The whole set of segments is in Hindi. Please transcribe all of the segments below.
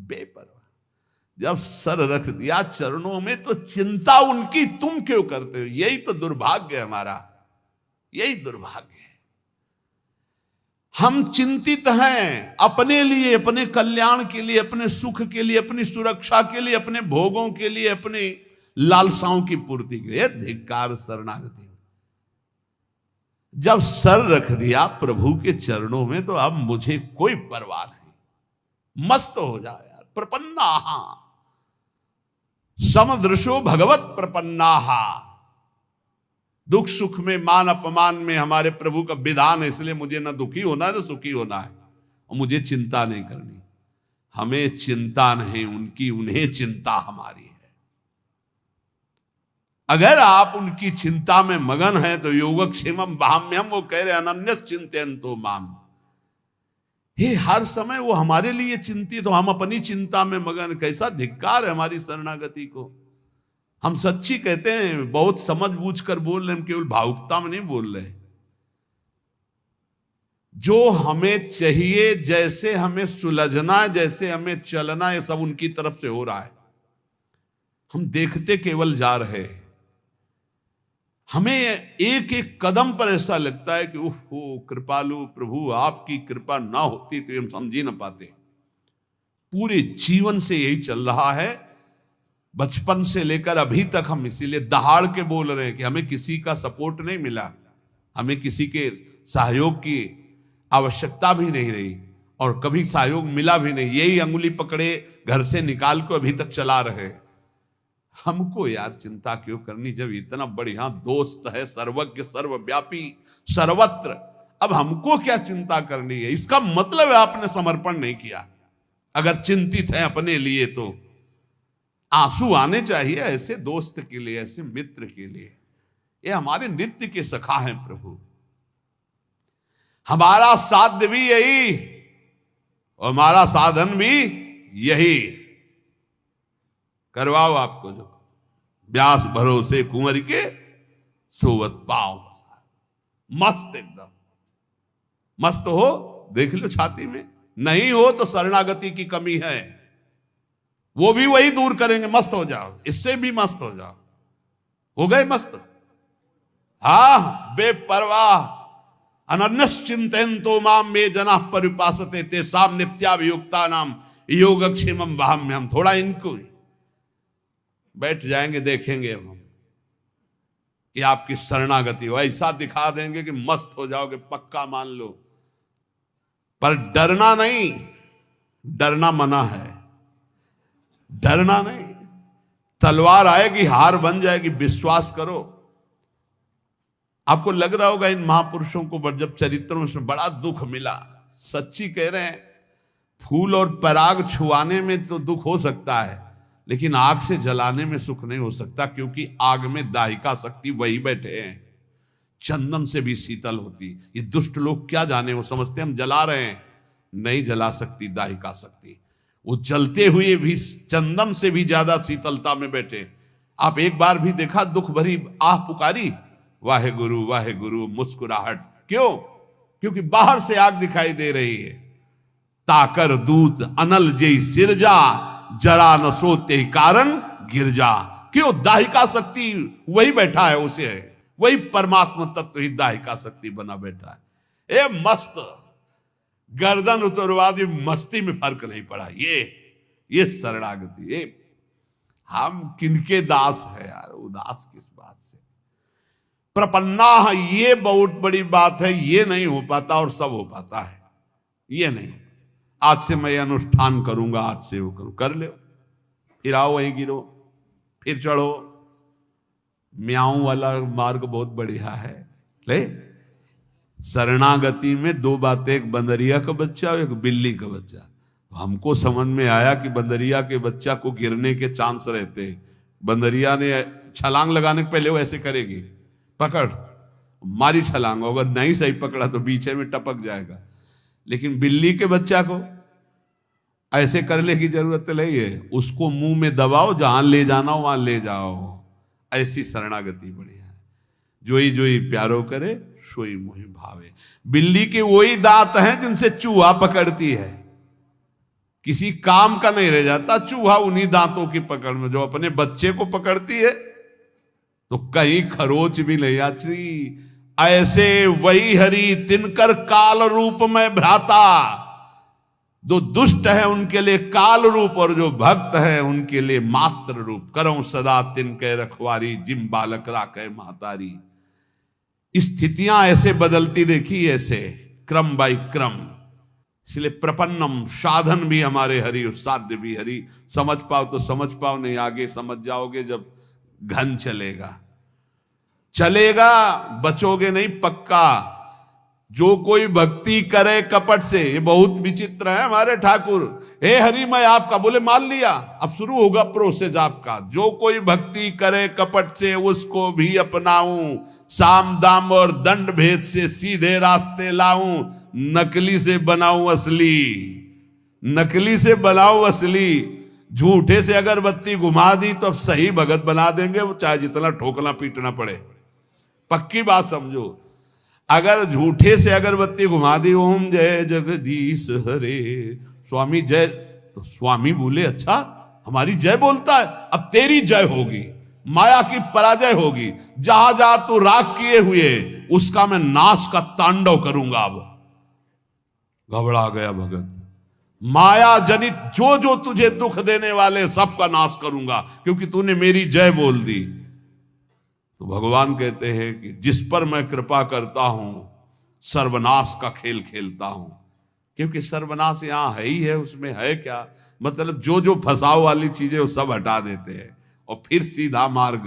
बेपरवाह। जब सर रख दिया चरणों में तो चिंता उनकी तुम क्यों करते हो? यही तो दुर्भाग्य है हमारा, यही दुर्भाग्य है। हम चिंतित हैं अपने लिए, अपने कल्याण के लिए, अपने सुख के लिए, अपनी सुरक्षा के लिए, अपने भोगों के लिए, अपने लालसाओं की पूर्ति के लिए। धिक्कार शरणागति। जब सर रख दिया प्रभु के चरणों में तो अब मुझे कोई परवाह नहीं। मस्त हो जाए यार। प्रपन्नाहा समदृशो भगवत प्रपन्नाहा। दुख सुख में, मान अपमान में हमारे प्रभु का विधान है, इसलिए मुझे ना दुखी होना है ना सुखी होना है, और मुझे चिंता नहीं करनी। हमें चिंता नहीं उनकी, उन्हें चिंता हमारी है। अगर आप उनकी चिंता में मगन हैं तो योगक्षेमम भाम्यम, वो कह रहे अनन्य चिंतयन्तो माम। हे हर समय वो हमारे लिए चिंतित हो, हम अपनी चिंता में मगन। कैसा धिक्कार है हमारी शरणागति को। हम सच्ची कहते हैं, बहुत समझ बूझ कर बोल रहे हैं, हम केवल भावुकता में नहीं बोल रहे। जो हमें चाहिए, जैसे हमें सुलझना है, जैसे हमें चलना है, सब उनकी तरफ से हो रहा है। हम देखते केवल जा रहे हैं। हमें एक एक कदम पर ऐसा लगता है कि ओहो कृपालु प्रभु, आपकी कृपा ना होती तो हम समझ ही ना पाते। पूरे जीवन से यही चल रहा है, बचपन से लेकर अभी तक हम इसीलिए दहाड़ के बोल रहे हैं कि हमें किसी का सपोर्ट नहीं मिला, हमें किसी के सहयोग की आवश्यकता भी नहीं रही, और कभी सहयोग मिला भी नहीं। यही अंगुली पकड़े घर से निकाल को अभी तक चला रहे। हमको यार चिंता क्यों करनी, जब इतना बढ़िया दोस्त है, सर्वज्ञ सर्वव्यापी सर्वत्र। अब हमको क्या चिंता करनी है? इसका मतलब है आपने समर्पण नहीं किया। अगर चिंतित है अपने लिए तो आंसू आने चाहिए ऐसे दोस्त के लिए, ऐसे मित्र के लिए। ये हमारे नित्य के सखा हैं प्रभु। हमारा साध्य भी यही और हमारा साधन भी यही। करवाओ आपको जो व्यास भरोसे कुंवर के सोवत पाओ बसा। मस्त, एकदम मस्त हो, देख लो छाती में। नहीं हो तो शरणागति की कमी है, वो भी वही दूर करेंगे। मस्त हो जाओ, इससे भी मस्त हो जाओ। हो गए मस्त। हा बेपरवाह। अनन्यश्चिन्तयन्तो माम मे जनाः परिपासते तेषां नित्याभियुक्तानां योगक्षेमं भाम्यहम्। थोड़ा इनको बैठ जाएंगे, देखेंगे हम कि आपकी शरणागति हो। ऐसा दिखा देंगे कि मस्त हो जाओगे, पक्का मान लो। पर डरना नहीं, डरना मना है। डरना नहीं, तलवार आएगी हार बन जाएगी, विश्वास करो। आपको लग रहा होगा इन महापुरुषों को जब चरित्रों में बड़ा दुख मिला। सच्ची कह रहे हैं, फूल और पराग छुआने में तो दुख हो सकता है, लेकिन आग से जलाने में सुख नहीं हो सकता, क्योंकि आग में दाहिका शक्ति वही बैठे हैं। चंदन से भी शीतल होती। ये दुष्ट लोग क्या जाने, वो समझते हम जला रहे हैं। नहीं जला सकती दाहिका शक्ति। वो जलते हुए भी चंदन से भी ज्यादा शीतलता में बैठे। आप एक बार भी देखा दुख भरी आह पुकारी, वाहे गुरु मुस्कुराहट। क्यों? क्योंकि बाहर से आग दिखाई दे रही है। ताकर दूत अनल जय सिरजा, जरा न सोते कारण गिरजा। क्यों? दाहिका शक्ति वही बैठा है, उसे है वही परमात्मा तत्व ही दाहिका शक्ति बना बैठा है। ए मस्त, गर्दन उतरवा दी, मस्ती में फर्क नहीं पड़ा। ये शरणागति। ये हम किनके दास है यार, उदास किस बात से। प्रपन्ना, ये बहुत बड़ी बात है। ये नहीं हो पाता और सब हो पाता है। ये नहीं, आज से मैं अनुष्ठान करूंगा, आज से वो करूं, कर ले, फिर आओ वहीं गिरो, फिर चढ़ो। म्याऊं वाला मार्ग बहुत बढ़िया है। ले, शरणागति में दो बातें, एक बंदरिया का बच्चा और एक बिल्ली का बच्चा। तो हमको समझ में आया कि बंदरिया के बच्चा को गिरने के चांस रहते हैं। बंदरिया ने छलांग लगाने के पहले वो ऐसे करेगी, पकड़ मारी छलांग, अगर नहीं सही पकड़ा तो बीचे में टपक जाएगा। लेकिन बिल्ली के बच्चा को ऐसे करने की जरूरत नहीं है, उसको मुंह में दबाओ, जहां ले जाना हो वहां ले जाओ। ऐसी शरणागति बढ़िया है। जोई जोई प्यारो करे सोई मोहि भावे। बिल्ली के वही दांत हैं जिनसे चूहा पकड़ती है किसी काम का नहीं रह जाता। चूहा उन्हीं दांतों की पकड़ में जो अपने बच्चे को पकड़ती है तो कहीं खरोच भी नहीं आती। ऐसे वही हरि तिनकर काल रूप में भ्राता। जो दुष्ट है उनके लिए काल रूप और जो भक्त है उनके लिए मात्र रूप। करऊं सदा तिनके रखवारी जिम बालक राखे महतारी। स्थितियां ऐसे बदलती देखी, ऐसे क्रम बाई क्रम। इसलिए प्रपन्नम, साधन भी हमारे हरि और साध्य भी हरि। समझ पाओ तो समझ पाओ, नहीं आगे समझ जाओगे जब घन चलेगा। चलेगा, बचोगे नहीं पक्का। जो कोई भक्ति करे कपट से, ये बहुत विचित्र है हमारे ठाकुर। हे हरि मैं आपका, बोले मान लिया, अब शुरू होगा प्रोसेस आपका। जो कोई भक्ति करे कपट से उसको भी अपनाऊं, साम दाम और दंड भेद से सीधे रास्ते लाऊं, नकली से बनाऊं असली, नकली से बनाऊं असली। झूठे से अगरबत्ती घुमा दी तो अब सही भगत बना देंगे, वो चाहे जितना ठोकना पीटना पड़े। पक्की बात समझो, अगर झूठे से अगरबत्ती घुमा दी, ओम जय जगदीश हरे स्वामी जय, तो स्वामी बोले अच्छा हमारी जय बोलता है, अब तेरी जय होगी, माया की पराजय होगी। जहां जहां तू राग किए हुए उसका मैं नाश का तांडव करूंगा। अब घबरा गया भगत। माया जनित जो जो तुझे दुख देने वाले सबका नाश करूंगा, क्योंकि तूने मेरी जय बोल दी। तो भगवान कहते हैं कि जिस पर मैं कृपा करता हूं सर्वनाश का खेल खेलता हूं। क्योंकि सर्वनाश यहां है ही है, उसमें है क्या, मतलब जो जो फंसाव वाली चीजें वो सब हटा देते हैं और फिर सीधा मार्ग,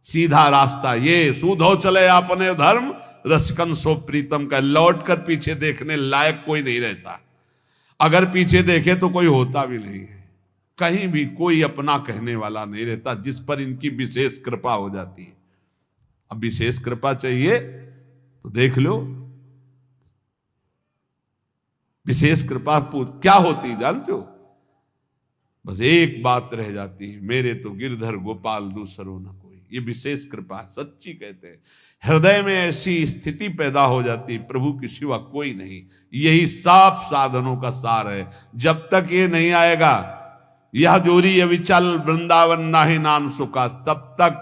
सीधा रास्ता। ये सूधो चले अपने धर्म, रसकन सो प्रीतम का। लौट कर पीछे देखने लायक कोई नहीं रहता। अगर पीछे देखे तो कोई होता भी नहीं है, कहीं भी कोई अपना कहने वाला नहीं रहता, जिस पर इनकी विशेष कृपा हो जाती है। अब विशेष कृपा चाहिए तो देख लो, विशेष कृपा क्या होती है जानते हो? बस एक बात रह जाती है, मेरे तो गिरधर गोपाल दूसरो न कोई। ये विशेष कृपा है, सच्ची कहते हैं। हृदय में ऐसी स्थिति पैदा हो जाती, प्रभु के सिवा कोई नहीं। यही सब साधनों का सार है। जब तक ये नहीं आएगा, यह जोरी ये विचल वृंदावन नाहि नाम सुखा, तब तक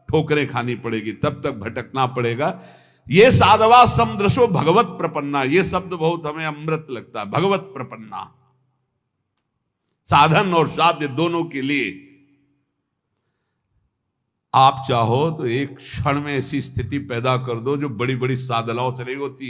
ठोकरें खानी पड़ेगी, तब तक भटकना पड़ेगा। ये साधवा समदृशो भगवत प्रपन्ना, ये शब्द बहुत हमें अमृत लगता है। भगवत प्रपन्ना, साधन और साध्य दोनों के लिए। आप चाहो तो एक क्षण में ऐसी स्थिति पैदा कर दो जो बड़ी बड़ी साधनाओं से नहीं होती।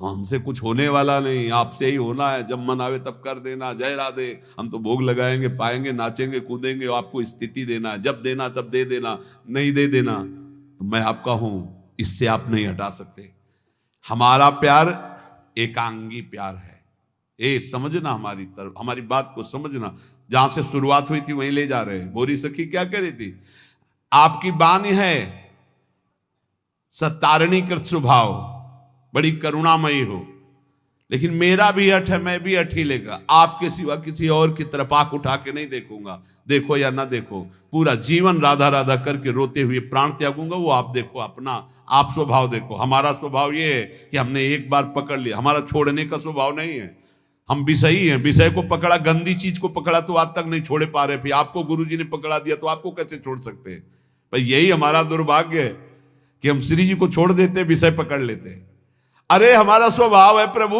तो हमसे कुछ होने वाला नहीं, आपसे ही होना है। जब मन आवे तब कर देना, जय राधे। हम तो भोग लगाएंगे, पाएंगे, नाचेंगे, कूदेंगे, आपको स्थिति देना है। जब देना तब दे देना, नहीं दे देना तो मैं आपका हूं, इससे आप नहीं हटा सकते। हमारा प्यार एकांगी प्यार है। ए समझना, हमारी तरफ, हमारी बात को समझना। जहां से शुरुआत हुई थी वहीं ले जा रहे हैं। गोरी सखी क्या कह रही थी? आपकी बानी है सत्तारणी कृत स्वभाव, बड़ी करुणामयी हो, लेकिन मेरा भी हठ है, मैं भी हठ ही लेगा। आपके सिवा किसी और की तरफ आंख उठा के नहीं देखूंगा। देखो या ना देखो, पूरा जीवन राधा राधा करके रोते हुए प्राण त्यागूंगा, वो आप देखो अपना, आप स्वभाव देखो। हमारा स्वभाव ये है कि हमने एक बार पकड़ लिया, हमारा छोड़ने का स्वभाव नहीं है। हम विषयी हैं, विषय को पकड़ा, गंदी चीज को पकड़ा तो आज तक नहीं छोड़े पा रहे। फिर आपको गुरुजी ने पकड़ा दिया तो आपको कैसे छोड़ सकते हैं? भाई यही हमारा दुर्भाग्य है कि हम श्री जी को छोड़ देते, विषय पकड़ लेते। अरे हमारा स्वभाव है प्रभु,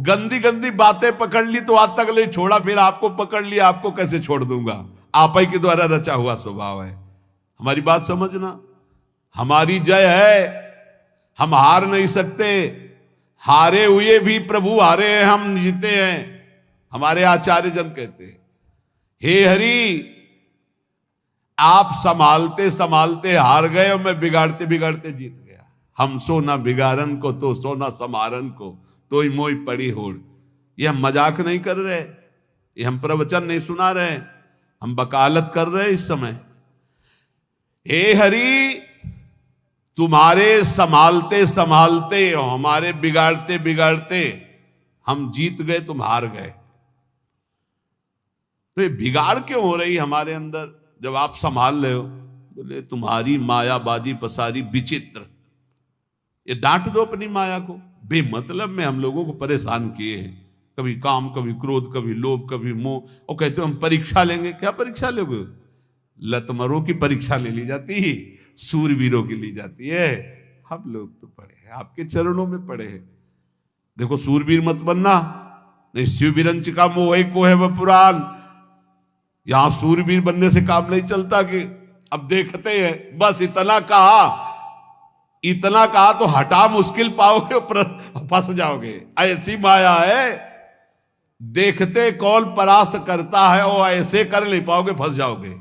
गंदी गंदी बातें पकड़ ली तो आज तक नहीं छोड़ा, फिर आपको पकड़ लिया, आपको कैसे छोड़ दूंगा? आप ही के द्वारा रचा हुआ स्वभाव है। हमारी बात समझना, हमारी जय है, हम हार नहीं सकते। हारे हुए भी प्रभु हारे हैं, हम जीते हैं। हमारे आचार्य जन कहते हैं, हे हरि आप संभालते संभालते हार गए और मैं बिगाड़ते बिगाड़ते जीत गया। हम सो ना बिगाड़न को तो सो ना समारन को, तो ही मोई पड़ी होड़। ये हम मजाक नहीं कर रहे, ये हम प्रवचन नहीं सुना रहे, हम वकालत कर रहे इस समय। हे हरि तुम्हारे संभालते संभालते और हमारे बिगाड़ते बिगाड़ते हम जीत गए, तुम हार गए। तो ये बिगाड़ क्यों हो रही हमारे अंदर जब आप संभाल रहे हो? बोले तुम्हारी मायाबाजी पसारी विचित्र। ये डांट दो अपनी माया को, बेमतलब में हम लोगों को परेशान किए हैं। कभी काम, कभी क्रोध, कभी लोभ, कभी मोह, और कहते हो हम परीक्षा लेंगे। क्या परीक्षा लोगे? लतमरों की परीक्षा ले ली जाती है, सूरवीरों की ली जाती है। हम लोग तो पढ़े हैं, आपके चरणों में पढ़े हैं। देखो, सूरवीर मत बनना, नहीं शिववीरंच का मोह को है वह पुराण। यहां सूरवीर बनने से काम नहीं चलता कि अब देखते हैं, बस इतना कहा तो हटा मुश्किल पाओगे, फंस जाओगे। ऐसी माया है, देखते कौन परास्त करता है, और ऐसे कर नहीं पाओगे, फंस जाओगे।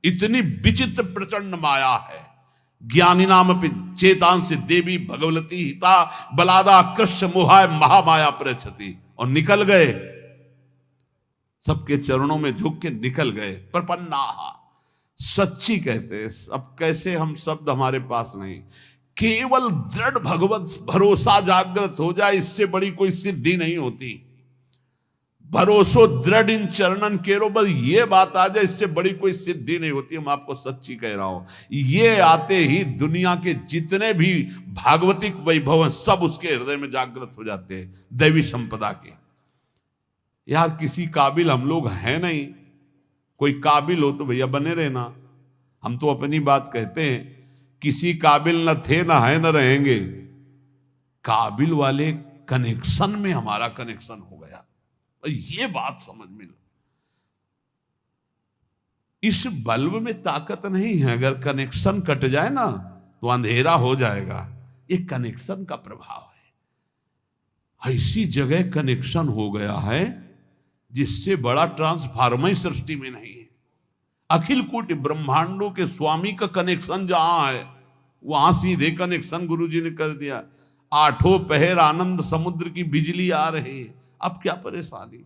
इतनी विचित्र प्रचंड माया है। ज्ञानी नाम चेतांश देवी भगवती हिता बलादा कृष्ण मोहाय महामाया प्रचति। और निकल गए, सबके चरणों में झुक के निकल गए। प्रपन्ना सच्ची कहते। अब कैसे हम शब्द हमारे पास नहीं, केवल दृढ़ भगवत भरोसा जागृत हो जाए, इससे बड़ी कोई सिद्धि नहीं होती। भरोसो दृढ़ इन चरणन केरो, बस ये बात आ जाए, इससे बड़ी कोई सिद्धि नहीं होती। हम आपको सच्ची कह रहा हूं, ये आते ही दुनिया के जितने भी भागवतिक वैभव हैं सब उसके हृदय में जागृत हो जाते हैं, दैवी संपदा के। यार किसी काबिल हम लोग हैं नहीं, कोई काबिल हो तो भैया बने रहना। हम तो अपनी बात कहते हैं, किसी काबिल न थे, न है, न रहेंगे। काबिल वाले कनेक्शन में हमारा कनेक्शन हो गया, ये बात समझ में लो। इस बल्ब में ताकत नहीं है, अगर कनेक्शन कट जाए ना तो अंधेरा हो जाएगा। ये कनेक्शन का प्रभाव है। ऐसी जगह कनेक्शन हो गया है जिससे बड़ा ट्रांसफार्मर सृष्टि में नहीं है। अखिल कोटि ब्रह्मांडों के स्वामी का कनेक्शन जहां है, वहां सीधे कनेक्शन गुरुजी ने कर दिया। आठों पहर आनंद समुद्र की बिजली आ रही है, अब क्या परेशानी।